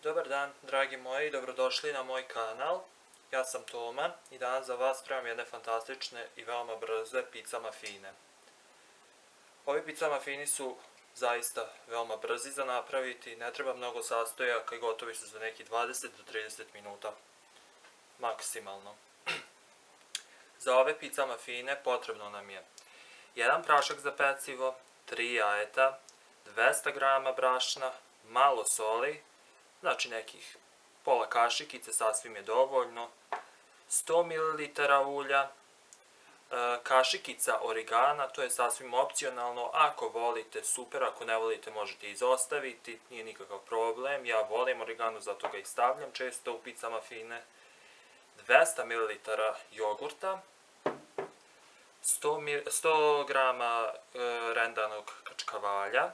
Dobar dan, dragi moji, dobrodošli na moj kanal. Ja sam Toma i danas za vas spremam jedne fantastične i veoma brze pizza muffine. Ovi pizza muffini su zaista veoma brzi za napraviti, ne treba mnogo sastojaka i gotovi su za neki 20 do 30 minuta maksimalno. Za ove pizza muffine potrebno nam je jedan prašak za pecivo, 3 jajeta, 200 g brašna, malo soli, znači nekih pola kašikice, sasvim je dovoljno, 100 ml ulja, kašikica origana, to je sasvim opcionalno, ako volite super, ako ne volite možete izostaviti, nije nikakav problem, ja volim origano, zato ga i stavljam često u pizza muffine, 200 ml jogurta, 100 g rendanog kačkavalja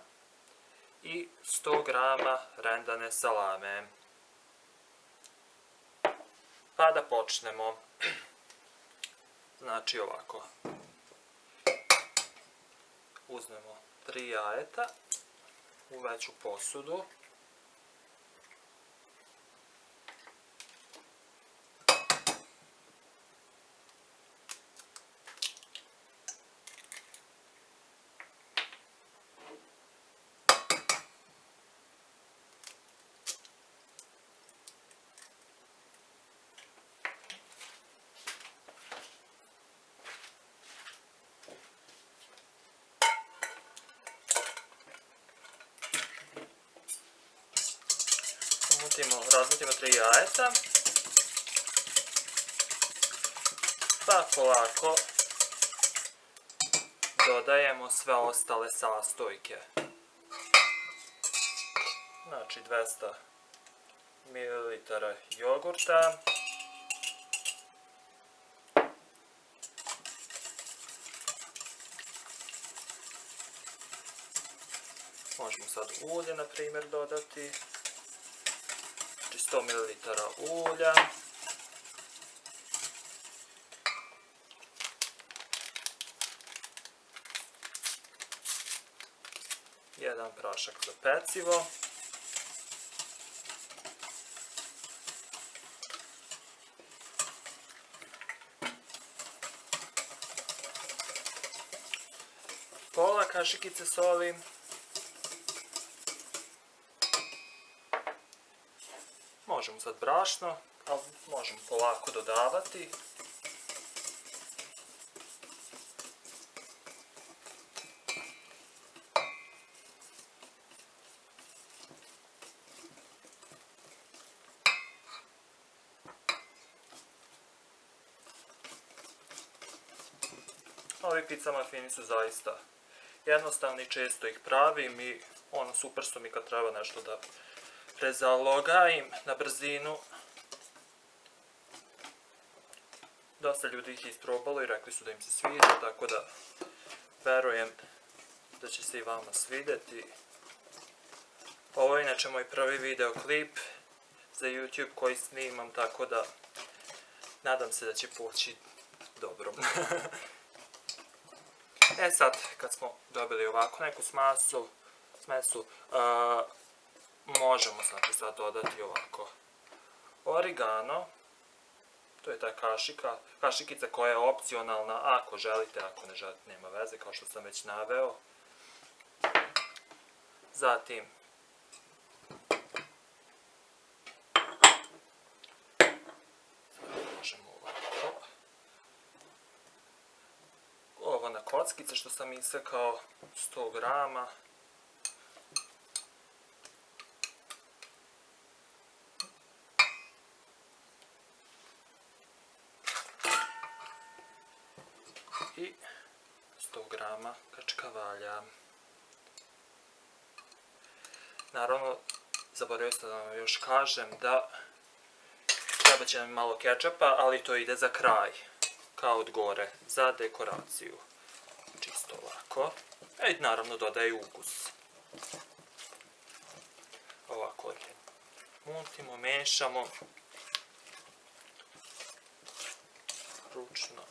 i 100 g rendane salame. Pa da počnemo. Znači ovako. Uzmemo 3 jajeta u veću posudu. Razmutimo 3 jajeta, pa polako dodajemo sve ostale sastojke. Znači 200 ml jogurta, možemo sad ulje na primjer dodati, 100 ml ulja, jedan prašak za pecivo, pola kašikice soli, možemo sad brašno, ali možemo polako dodavati. Ovi pizza muffini su zaista jednostavni, često ih pravim i super su mi kad treba nešto da prezalogajim na brzinu. Dosta ljudi ih isprobalo i rekli su da im se sviđa, tako da verujem da će se i vama svidjeti. Ovo je inače moj prvi videoklip za YouTube koji snimam, tako da nadam se da će poći dobro. Sad, kad smo dobili ovako neku smesu, možemo znači sad dodati ovako origano, to je ta kašikica koja je opcionalna, ako želite, ako ne želite, nema veze, kao što sam već naveo. Zatim možemo ovako ovo na kockice što sam isekao, 100 grama. I 100 grama kačkavalja. Naravno, zaboravio sam da vam još kažem da treba će nam malo kečapa, ali to ide za kraj, kao od gore, za dekoraciju. Čisto ovako. I naravno dodaje ukus. Ovako multimo, mešamo. Ručno.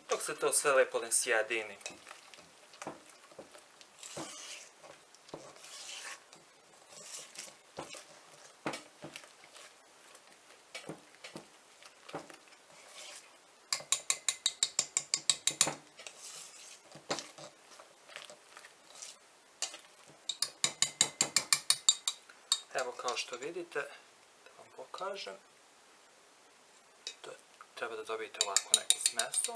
Dok se to sve lepo ne sjedini. kao što vidite, da vam pokažem, treba da dobijete ovako neku smesu.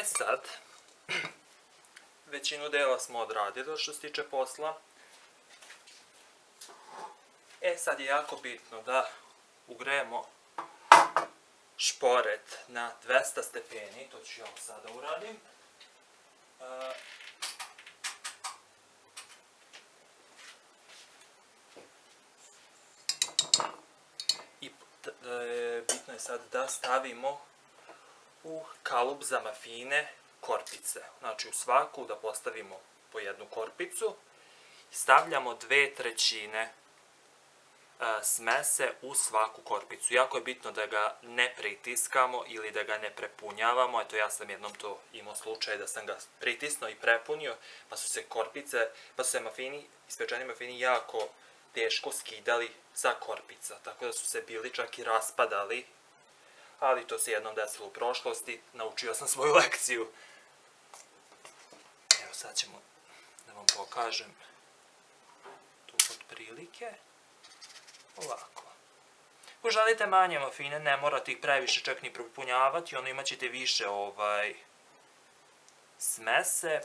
Sad, većinu dela smo odradili što se tiče posla. Sad je jako bitno da ugrejemo šporet na 200 stepeni, to ću ja sada uradim. I bitno je sad da stavimo u kalup za mafine korpice. Znači u svaku da postavimo po jednu korpicu. Stavljamo 2/3 smese u svaku korpicu. Jako je bitno da ga ne pritiskamo ili da ga ne prepunjavamo. Eto, ja sam jednom to imao slučaj da sam ga pritisnuo i prepunio, pa su se mafini, ispečeni mafini jako teško skidali sa korpica, tako da su se bili čak i raspadali, ali to se jednom desilo u prošlosti, naučio sam svoju lekciju. Evo sad ćemo da vam pokažem tu otprilike. Ovako. Ako želite manje mafine, ne morate ih previše čak ni propunjavati, ono imat ćete više smese.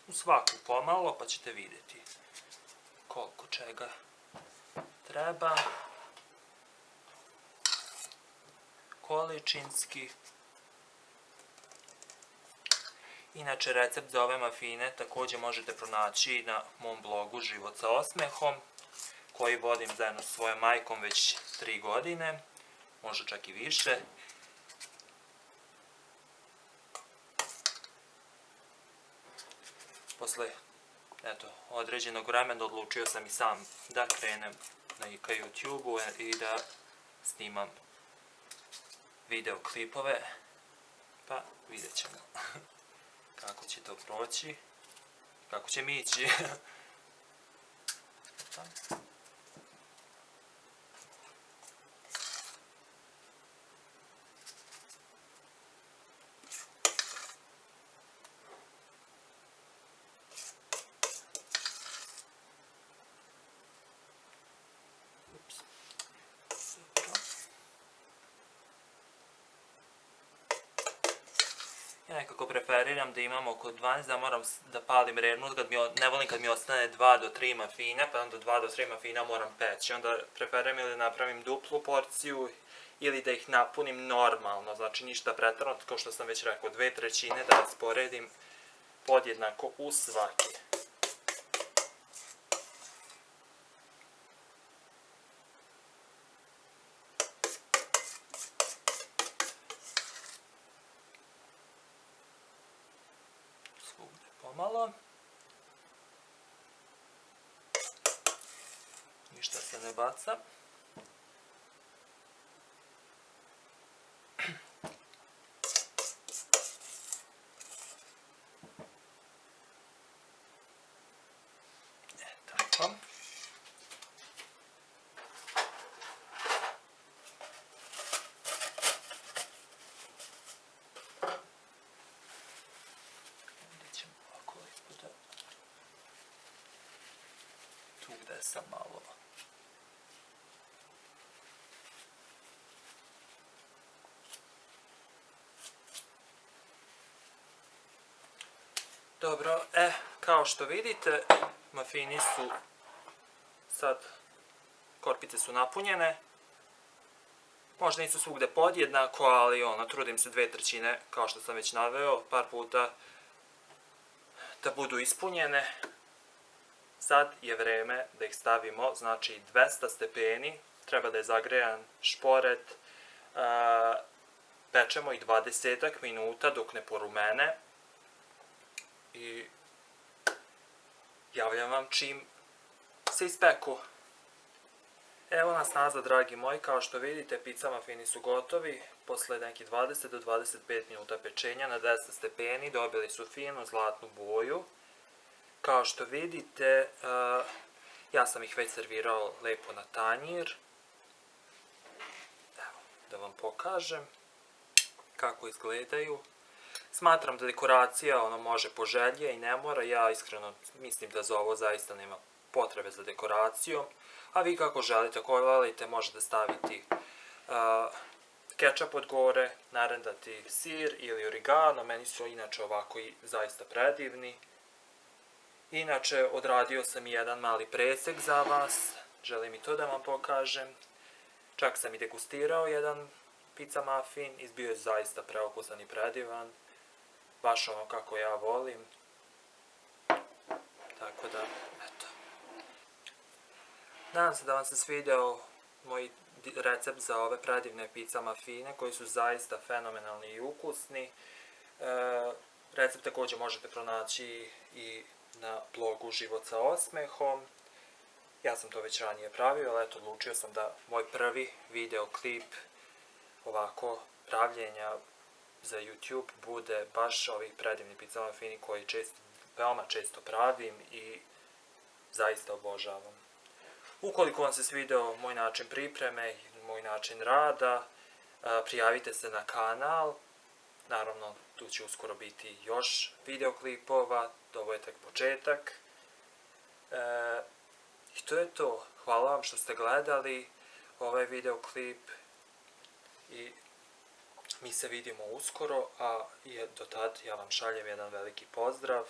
U svaku pomalo, pa ćete vidjeti koliko čega treba. Količinski. Inače, recept za ove mafine također možete pronaći na mom blogu Život sa osmehom, koji vodim zajedno s svojom majkom već 3 godine, možda čak i više. Posle određenog vremena odlučio sam i sam da krenem ka YouTube-u i da snimam videoklipove, pa vidjet ćemo kako će to proći, kako će mi ići. Ja nekako preferiram da imam oko 12, da moram da palim rernut, ne volim kad mi ostane 2 do 3 mafine, pa onda 2 do 3 mafina moram peći. Onda preferiram ili napravim duplu porciju ili da ih napunim normalno, znači ništa preterano, kao što sam već rekao, 2/3 da rasporedim podjednako u svaki. Svugdje pomalo. Ništa se ne baca. Tako. Tu gde sam malo. Dobro, kao što vidite, mafini su sad, korpice su napunjene. Možda nisu svugde podjednako, ali trudim se 2/3, kao što sam već naveo par puta, da budu ispunjene. Sad je vreme da ih stavimo, znači 200 stepeni, treba da je zagrejan šporet, pečemo ih 20 minuta dok ne porumene i javljam vam čim se ispeku. Evo nas nazad, dragi moji, kao što vidite, pizza mafini su gotovi. Posle nekih 20 do 25 minuta pečenja na 200 stepeni dobili su finu zlatnu boju. Kao što vidite, ja sam ih već servirao lepo na tanjir. Evo, da vam pokažem kako izgledaju. Smatram da dekoracija može po želji i ne mora. Ja iskreno mislim da za ovo zaista nema potrebe za dekoracijom. A vi kako želite, ako volite možete staviti kečap od gore, narendati sir ili origano. Meni su inače ovako i zaista predivni. Inače, odradio sam i jedan mali presek za vas. Želim i to da vam pokažem. Čak sam i degustirao jedan pizza muffin. Izbio je zaista preukusan i predivan. Baš ono kako ja volim. Tako da, eto. Nadam se da vam se svidjao moj recept za ove predivne pizza muffine koji su zaista fenomenalni i ukusni. Recept također možete pronaći i na blogu Život sa osmehom. Ja sam to već ranije pravio, ali eto, odlučio sam da moj prvi videoklip ovako pravljenja za YouTube bude baš ovih predivnih pizza muffini koji veoma često pravim i zaista obožavam. Ukoliko vam se svidao moj način pripreme, moj način rada, prijavite se na kanal. Naravno, tu će uskoro biti još videoklipova, ovo je tek početak. I to je to. Hvala vam što ste gledali ovaj videoklip i mi se vidimo uskoro, a do tad ja vam šaljem jedan veliki pozdrav.